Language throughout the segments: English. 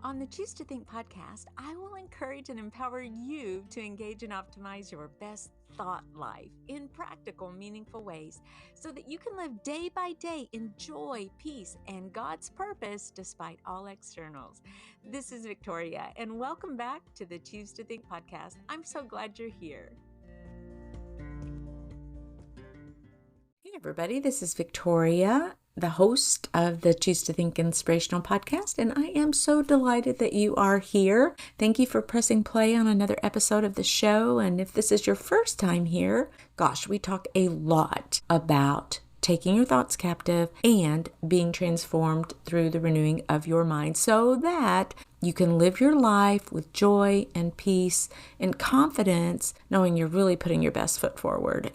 On the Choose to Think podcast, I will encourage and empower you to engage and optimize your best thought life in practical, meaningful ways so that you can live day by day in joy, peace, and God's purpose despite all externals. This is Victoria, and welcome back to the Choose to Think podcast. I'm so glad you're here. Hey, everybody, this is Victoria, the host of the Choose to Think Inspirational podcast, and I am so delighted that you are here. Thank you for pressing play on another episode of the show, and if this is your first time here, gosh, we talk a lot about taking your thoughts captive and being transformed through the renewing of your mind so that you can live your life with joy and peace and confidence, knowing you're really putting your best foot forward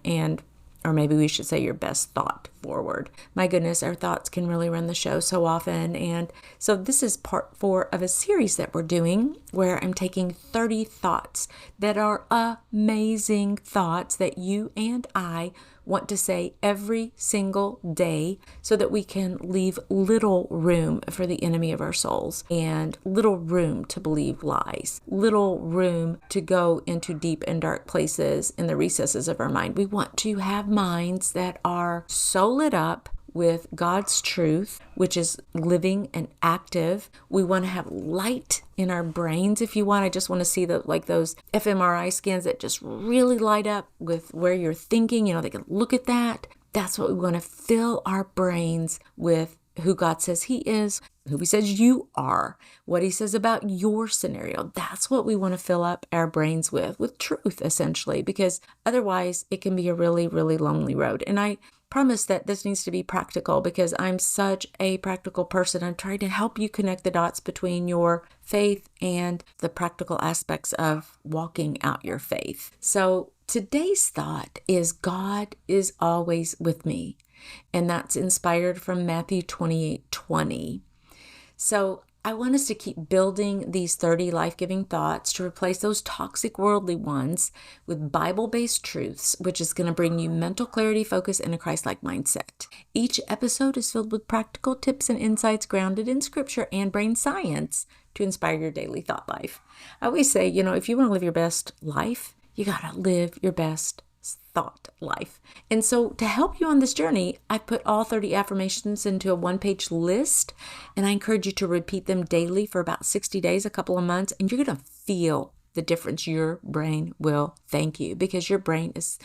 or maybe we should say your best thought forward. My goodness, our thoughts can really run the show so often. And so this is part 4 of a series that we're doing where I'm taking 30 thoughts that are amazing thoughts that you and I want to say every single day so that we can leave little room for the enemy of our souls and little room to believe lies, little room to go into deep and dark places in the recesses of our mind. We want to have minds that are so lit up with God's truth, which is living and active. We want to have light in our brains, if you want. I just want to see those fMRI scans that just really light up with where you're thinking. They can look at that. That's what we want to fill our brains with, who God says He is, who He says you are, what He says about your scenario. That's what we want to fill up our brains with truth, essentially, because otherwise it can be a really, really lonely road. And I promise that this needs to be practical because I'm such a practical person. I'm trying to help you connect the dots between your faith and the practical aspects of walking out your faith. So today's thought is God is always with me. And that's inspired from Matthew 28:20. So I want us to keep building these 30 life-giving thoughts to replace those toxic worldly ones with Bible-based truths, which is going to bring you mental clarity, focus, and a Christlike mindset. Each episode is filled with practical tips and insights grounded in scripture and brain science to inspire your daily thought life. I always say, if you want to live your best life, you got to live your best thought life. And so to help you on this journey, I put all 30 affirmations into a one-page list, and I encourage you to repeat them daily for about 60 days, a couple of months, and you're going to feel the difference. Your brain will thank you because your brain is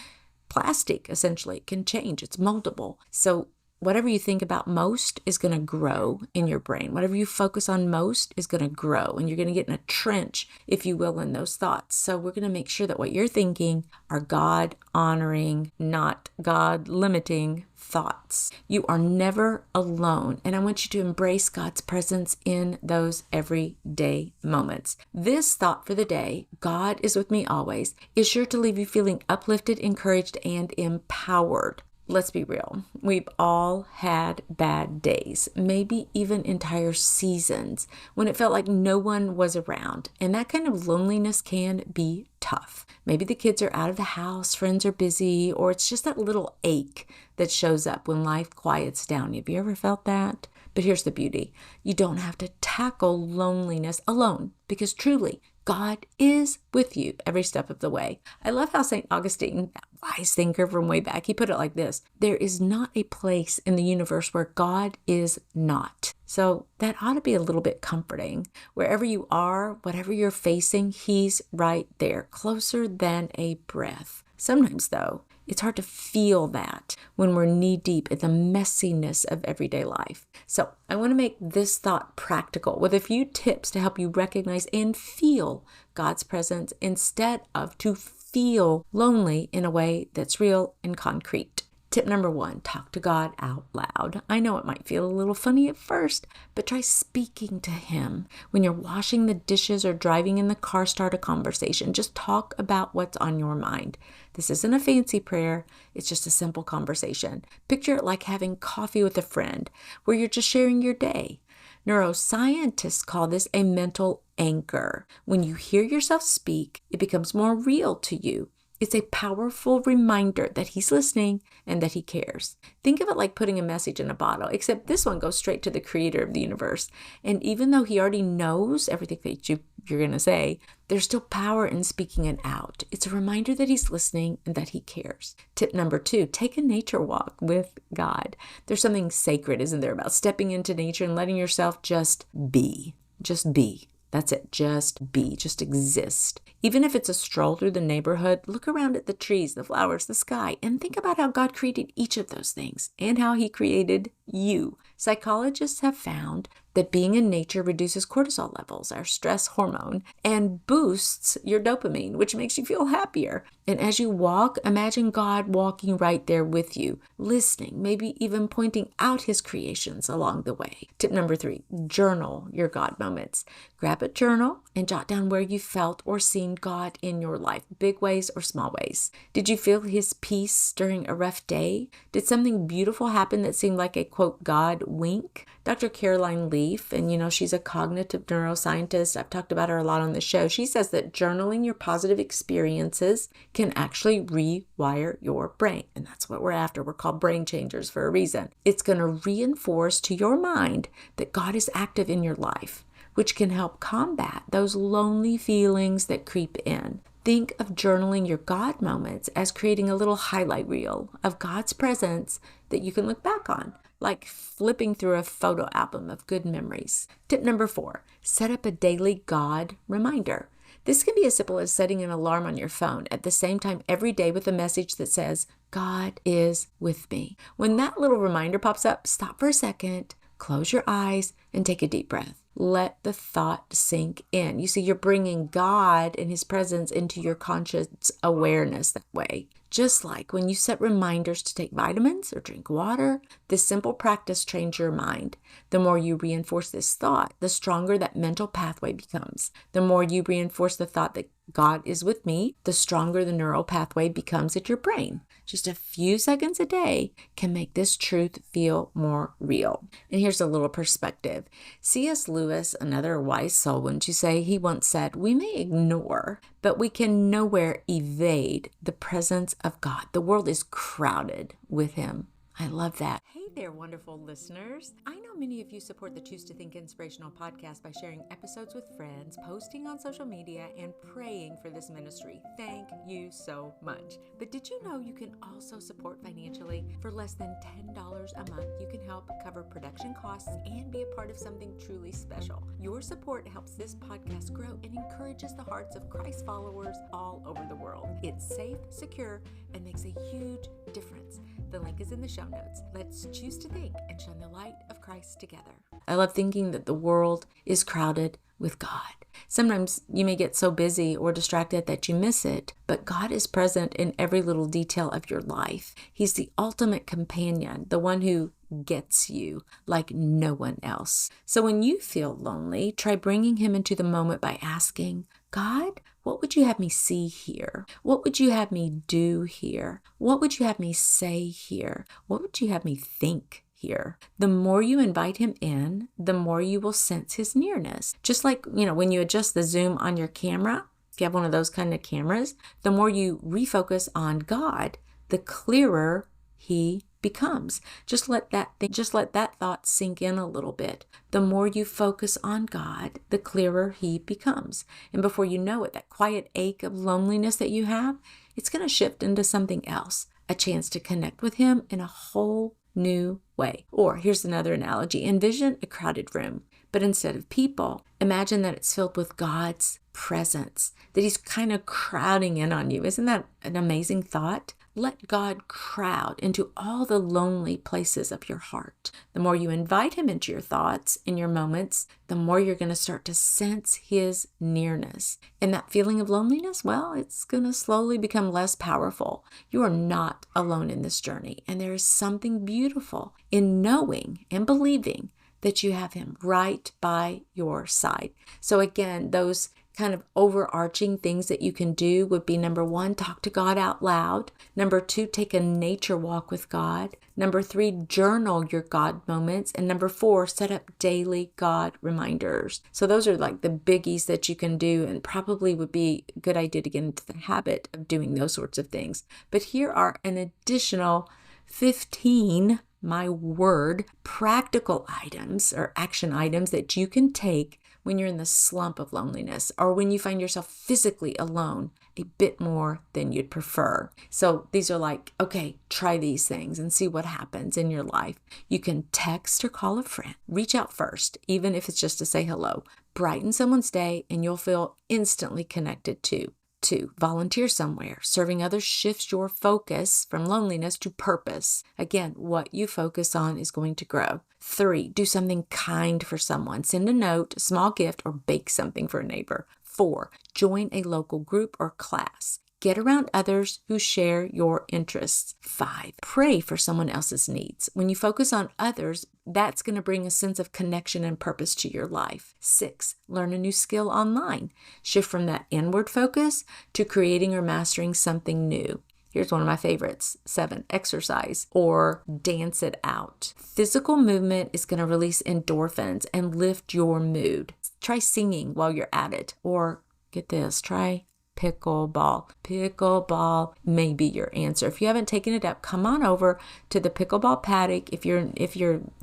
plastic, essentially. It can change. It's moldable. So whatever you think about most is going to grow in your brain. Whatever you focus on most is going to grow, and you're going to get in a trench, if you will, in those thoughts. So we're going to make sure that what you're thinking are God-honoring, not God-limiting thoughts. You are never alone, and I want you to embrace God's presence in those everyday moments. This thought for the day, God is with me always, is sure to leave you feeling uplifted, encouraged, and empowered. Let's be real. We've all had bad days, maybe even entire seasons when it felt like no one was around. And that kind of loneliness can be tough. Maybe the kids are out of the house, friends are busy, or it's just that little ache that shows up when life quiets down. Have you ever felt that? But here's the beauty. You don't have to tackle loneliness alone because truly, God is with you every step of the way. I love how St. Augustine, that wise thinker from way back, he put it like this: there is not a place in the universe where God is not. So that ought to be a little bit comforting. Wherever you are, whatever you're facing, He's right there, closer than a breath. Sometimes, though, it's hard to feel that when we're knee-deep in the messiness of everyday life. So I want to make this thought practical with a few tips to help you recognize and feel God's presence instead of to feel lonely in a way that's real and concrete. Tip number 1, talk to God out loud. I know it might feel a little funny at first, but try speaking to Him. When you're washing the dishes or driving in the car, start a conversation. Just talk about what's on your mind. This isn't a fancy prayer. It's just a simple conversation. Picture it like having coffee with a friend where you're just sharing your day. Neuroscientists call this a mental anchor. When you hear yourself speak, it becomes more real to you. It's a powerful reminder that he's listening and that he cares. Think of it like putting a message in a bottle, except this one goes straight to the creator of the universe. And even though he already knows everything that you're going to say, there's still power in speaking it out. It's a reminder that he's listening and that he cares. Tip number 2, take a nature walk with God. There's something sacred, isn't there, about stepping into nature and letting yourself just be. Just be. That's it. Just be. Just exist. Even if it's a stroll through the neighborhood, look around at the trees, the flowers, the sky, and think about how God created each of those things and how he created you. Psychologists have found that being in nature reduces cortisol levels, our stress hormone, and boosts your dopamine, which makes you feel happier. And as you walk, imagine God walking right there with you, listening, maybe even pointing out his creations along the way. Tip number 3, journal your God moments. Grab a journal and jot down where you felt or seen God in your life, big ways or small ways. Did you feel his peace during a rough day? Did something beautiful happen that seemed like a, quote, God wink? Dr. Caroline Leaf, and she's a cognitive neuroscientist. I've talked about her a lot on the show. She says that journaling your positive experiences can actually rewire your brain. And that's what we're after. We're called brain changers for a reason. It's going to reinforce to your mind that God is active in your life, which can help combat those lonely feelings that creep in. Think of journaling your God moments as creating a little highlight reel of God's presence that you can look back on, like flipping through a photo album of good memories. Tip number 4, set up a daily God reminder. This can be as simple as setting an alarm on your phone at the same time every day with a message that says, God is with me. When that little reminder pops up, stop for a second, close your eyes, and take a deep breath. Let the thought sink in. You see, you're bringing God and his presence into your conscious awareness that way. Just like when you set reminders to take vitamins or drink water, this simple practice trains your mind. The more you reinforce this thought, the stronger that mental pathway becomes. The more you reinforce the thought that God is with me, the stronger the neural pathway becomes at your brain. Just a few seconds a day can make this truth feel more real. And here's a little perspective. C.S. Lewis, another wise soul, wouldn't you say, he once said, we may ignore, but we can nowhere evade the presence of God. The world is crowded with him. I love that. Hey there, wonderful listeners. I know many of you support the Choose to Think Inspirational podcast by sharing episodes with friends, posting on social media, and praying for this ministry. Thank you so much. But did you know you can also support financially? For less than $10 a month, you can help cover production costs and be a part of something truly special. Your support helps this podcast grow and encourages the hearts of Christ followers all over the world. It's safe, secure, and makes a huge difference. The link is in the show notes. Let's choose to think and shine the light of Christ together. I love thinking that the world is crowded with God. Sometimes you may get so busy or distracted that you miss it, but God is present in every little detail of your life. He's the ultimate companion, the one who gets you like no one else. So when you feel lonely, try bringing him into the moment by asking, God, what would you have me see here? What would you have me do here? What would you have me say here? What would you have me think here? The more you invite him in, the more you will sense his nearness. Just like, when you adjust the zoom on your camera, if you have one of those kind of cameras, the more you refocus on God, the clearer he becomes. Just let that thought sink in a little bit. The more you focus on God, the clearer he becomes. And before you know it, that quiet ache of loneliness that you have, it's going to shift into something else, a chance to connect with him in a whole new way. Or here's another analogy. Envision a crowded room, but instead of people, imagine that it's filled with God's presence, that he's kind of crowding in on you. Isn't that an amazing thought? Let God crowd into all the lonely places of your heart. The more you invite him into your thoughts, in your moments, the more you're going to start to sense his nearness. And that feeling of loneliness, well, it's going to slowly become less powerful. You are not alone in this journey. And there is something beautiful in knowing and believing that you have him right by your side. So again, those kind of overarching things that you can do would be number 1, talk to God out loud. Number 2, take a nature walk with God. Number 3, journal your God moments. And number 4, set up daily God reminders. So those are like the biggies that you can do, and probably would be a good idea to get into the habit of doing those sorts of things. But here are an additional 15, my word, practical items or action items that you can take when you're in the slump of loneliness, or when you find yourself physically alone a bit more than you'd prefer. So these are like, okay, try these things and see what happens in your life. You can text or call a friend. Reach out first, even if it's just to say hello. Brighten someone's day and you'll feel instantly connected to. 2, volunteer somewhere. Serving others shifts your focus from loneliness to purpose. Again, what you focus on is going to grow. 3, do something kind for someone. Send a note, a small gift, or bake something for a neighbor. 4, join a local group or class. Get around others who share your interests. 5, pray for someone else's needs. When you focus on others, that's going to bring a sense of connection and purpose to your life. 6, learn a new skill online. Shift from that inward focus to creating or mastering something new. Here's one of my favorites. 7, exercise or dance it out. Physical movement is going to release endorphins and lift your mood. Try singing while you're at it, or get this, try pickleball. Pickleball may be your answer. If you haven't taken it up, come on over to the pickleball paddock. If you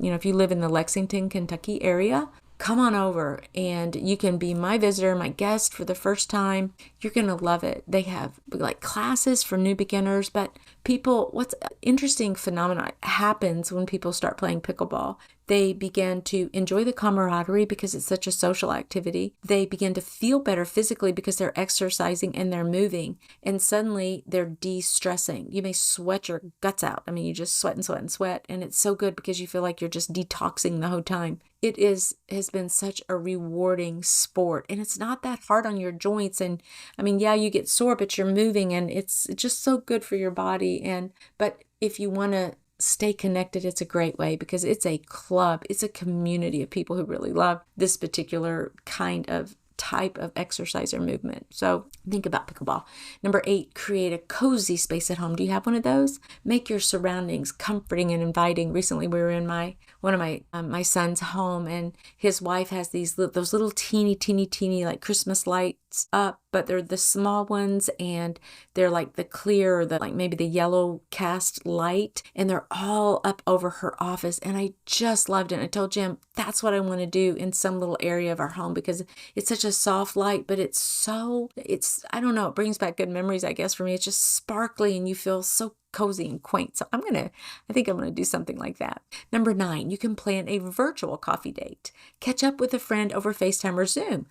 live in the Lexington, Kentucky area, come on over and you can be my visitor, my guest for the first time. You're going to love it. They have like classes for new beginners, but what's interesting phenomenon happens when people start playing pickleball. They begin to enjoy the camaraderie because it's such a social activity. They begin to feel better physically because they're exercising and they're moving. And suddenly they're de-stressing. You may sweat your guts out. I mean, you just sweat and sweat and sweat. And it's so good because you feel like you're just detoxing the whole time. It has been such a rewarding sport. And it's not that hard on your joints. And I mean, yeah, you get sore, but you're moving and it's just so good for your body. But if you want to stay connected, it's a great way because it's a club. It's a community of people who really love this particular type of exercise or movement. So think about pickleball. Number 8, create a cozy space at home. Do you have one of those? Make your surroundings comforting and inviting. Recently, we were in one of my son's home, and his wife has those little teeny like Christmas lights up, but they're the small ones, and they're like the clear or maybe the yellow cast light, and they're all up over her office. And I just loved it. And I told Jim, that's what I want to do in some little area of our home because it's such a soft light, but I don't know, it brings back good memories, I guess, for me. It's just sparkly and you feel so cozy and quaint. So I think I'm going to do something like that. Number 9, you can plan a virtual coffee date. Catch up with a friend over FaceTime or Zoom.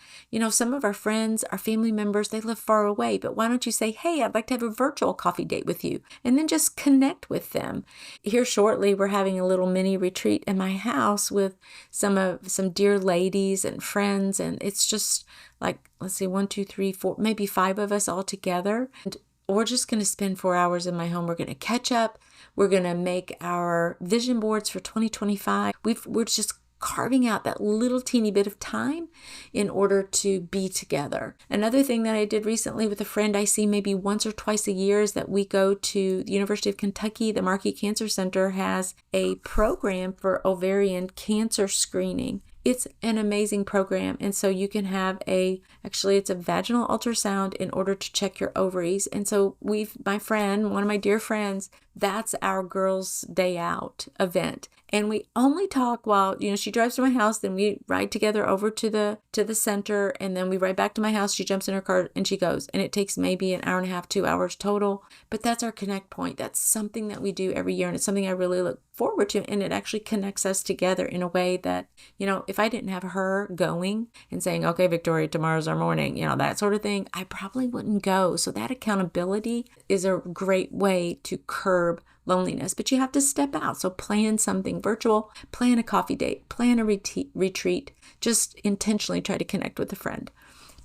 Some of our friends, our family members, they live far away, but why don't you say, hey, I'd like to have a virtual coffee date with you, and then just connect with them. Here shortly, we're having a little mini retreat in my house with some dear ladies and friends, and it's just like, let's see, 1, 2, 3, 4, maybe 5 of us all together. And we're just going to spend 4 hours in my home. We're going to catch up. We're going to make our vision boards for 2025. We're just carving out that little teeny bit of time in order to be together. Another thing that I did recently with a friend I see maybe once or twice a year is that we go to the University of Kentucky. The Markey Cancer Center has a program for ovarian cancer screening. It's an amazing program. And so you can have it's a vaginal ultrasound in order to check your ovaries. And so one of my dear friends, that's our girls' day out event. And we only talk while, she drives to my house, then we ride together over to the center, and then we ride back to my house. She jumps in her car and she goes. And it takes maybe an hour and a half, 2 hours total. But that's our connect point. That's something that we do every year. And it's something I really look forward to. And it actually connects us together in a way that, if I didn't have her going and saying, okay, Victoria, tomorrow's our morning, that sort of thing, I probably wouldn't go. So that accountability is a great way to curb loneliness, but you have to step out. So plan something virtual, plan a coffee date, plan a retreat, just intentionally try to connect with a friend.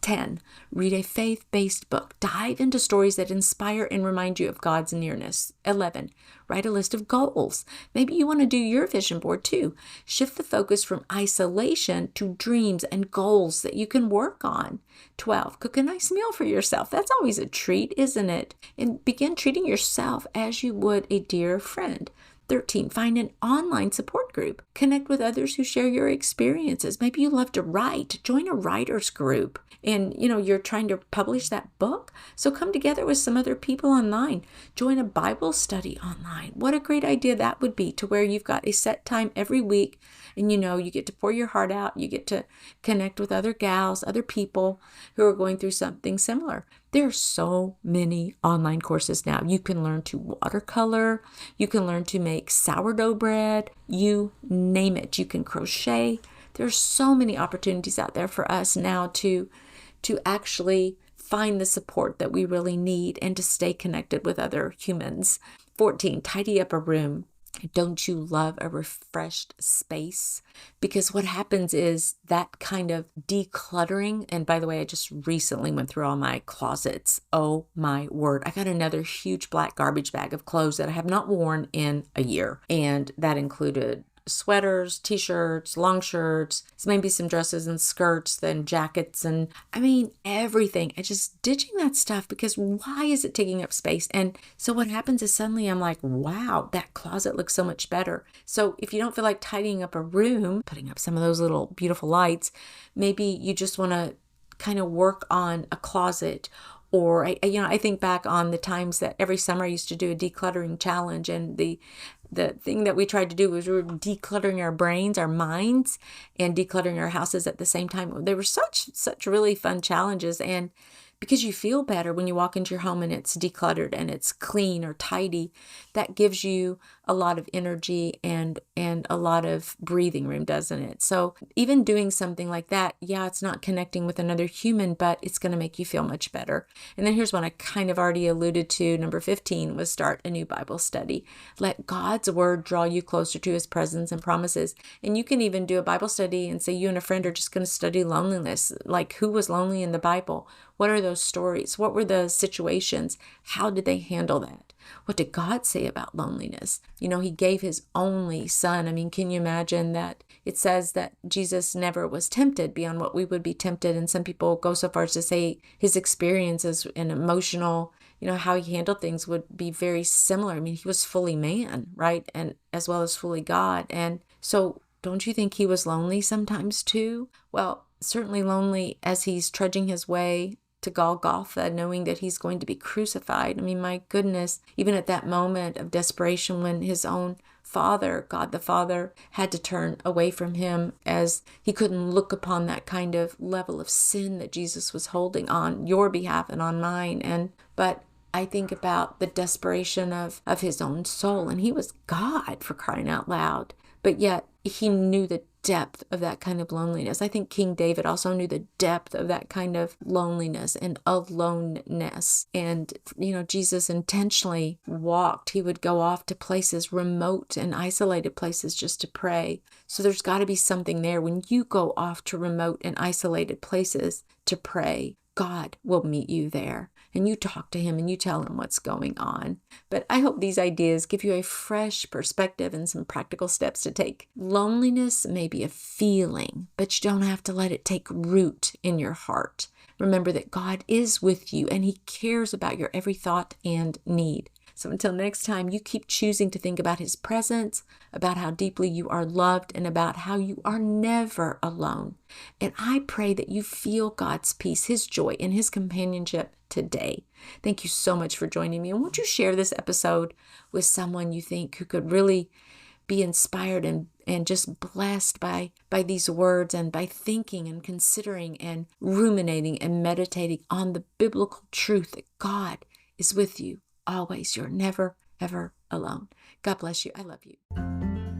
10, read a faith-based book. Dive into stories that inspire and remind you of God's nearness. 11, write a list of goals. Maybe you want to do your vision board too. Shift the focus from isolation to dreams and goals that you can work on. 12, cook a nice meal for yourself. That's always a treat, isn't it? And begin treating yourself as you would a dear friend. 13, find an online support group. Connect with others who share your experiences. Maybe you love to write. Join a writer's group. And, you're trying to publish that book. So come together with some other people online. Join a Bible study online. What a great idea that would be, to where you've got a set time every week and, you get to pour your heart out. You get to connect with other gals, other people who are going through something similar. There are so many online courses now. You can learn to watercolor. You can learn to make sourdough bread. You name it. You can crochet. There's so many opportunities out there for us now to actually find the support that we really need and to stay connected with other humans. 14, tidy up a room. Don't you love a refreshed space? Because what happens is that kind of decluttering, and by the way, I just recently went through all my closets. Oh my word. I got another huge black garbage bag of clothes that I have not worn in a year. And that included sweaters, t-shirts, long shirts, maybe some dresses and skirts, then jackets, and everything. I just ditching that stuff because why is it taking up space? And so what happens is suddenly I'm like, wow, that closet looks so much better. So if you don't feel like tidying up a room, putting up some of those little beautiful lights, maybe you just want to kind of work on a closet. Or, I think back on the times that every summer I used to do a decluttering challenge, and the thing that we tried to do was we were decluttering our brains, our minds, and decluttering our houses at the same time. They were such really fun challenges, and because you feel better when you walk into your home and it's decluttered and it's clean or tidy, that gives you a lot of energy and a lot of breathing room, doesn't it? So even doing something like that, yeah, it's not connecting with another human, but it's going to make you feel much better. And then here's one I kind of already alluded to. Number 15 was start a new Bible study. Let God's word draw you closer to his presence and promises. And you can even do a Bible study and say you and a friend are just going to study loneliness. Like, who was lonely in the Bible? What are those stories? What were the situations? How did they handle that? What did God say about loneliness? He gave his only son. Can you imagine that? It says that Jesus never was tempted beyond what we would be tempted. And some people go so far as to say his experiences and emotional, how he handled things would be very similar. He was fully man, right? And as well as fully God. And so don't you think he was lonely sometimes too? Well, certainly lonely as he's trudging his way to Golgotha, knowing that he's going to be crucified. My goodness, even at that moment of desperation when his own Father, God the Father, had to turn away from him as he couldn't look upon that kind of level of sin that Jesus was holding on your behalf and on mine. But I think about the desperation of his own soul, and he was God, for crying out loud. But yet he knew the depth of that kind of loneliness. I think King David also knew the depth of that kind of loneliness and aloneness. And, Jesus intentionally walked. He would go off to places, remote and isolated places, just to pray. So there's got to be something there. When you go off to remote and isolated places to pray, God will meet you there. And you talk to him and you tell him what's going on. But I hope these ideas give you a fresh perspective and some practical steps to take. Loneliness may be a feeling, but you don't have to let it take root in your heart. Remember that God is with you and he cares about your every thought and need. So until next time, you keep choosing to think about his presence, about how deeply you are loved, and about how you are never alone. And I pray that you feel God's peace, his joy, and his companionship today. Thank you so much for joining me. And won't you share this episode with someone you think who could really be inspired and just blessed by these words, and by thinking and considering and ruminating and meditating on the biblical truth that God is with you always. You're never, ever alone. God bless you. I love you.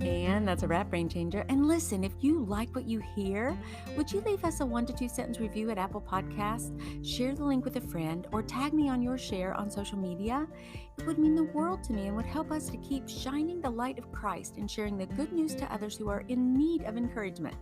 And that's a wrap, Brain Changer. And listen, if you like what you hear, would you leave us a 1 to 2 sentence review at Apple Podcasts? Share the link with a friend or tag me on your share on social media. It would mean the world to me and would help us to keep shining the light of Christ and sharing the good news to others who are in need of encouragement.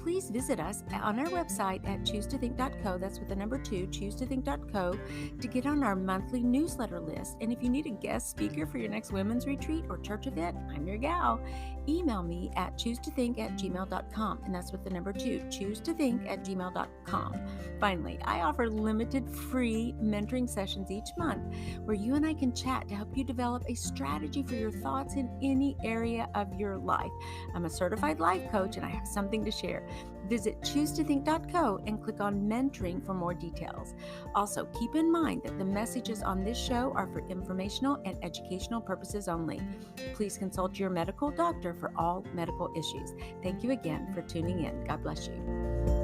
Please visit us on our website at choosetothink.co. That's with the number 2, choosetothink.co, to get on our monthly newsletter list. And if you need a guest speaker for your next women's retreat or church event, I'm your gal. Email me at choosetothink@gmail.com. And that's with the number 2, choosetothink@gmail.com. Finally, I offer limited free mentoring sessions each month where you and I can chat to help you develop a strategy for your thoughts in any area of your life. I'm a certified life coach and I have something to share. Visit choosetothink.co and click on mentoring for more details. Also, keep in mind that the messages on this show are for informational and educational purposes only. Please consult your medical doctor for all medical issues. Thank you again for tuning in. God bless you.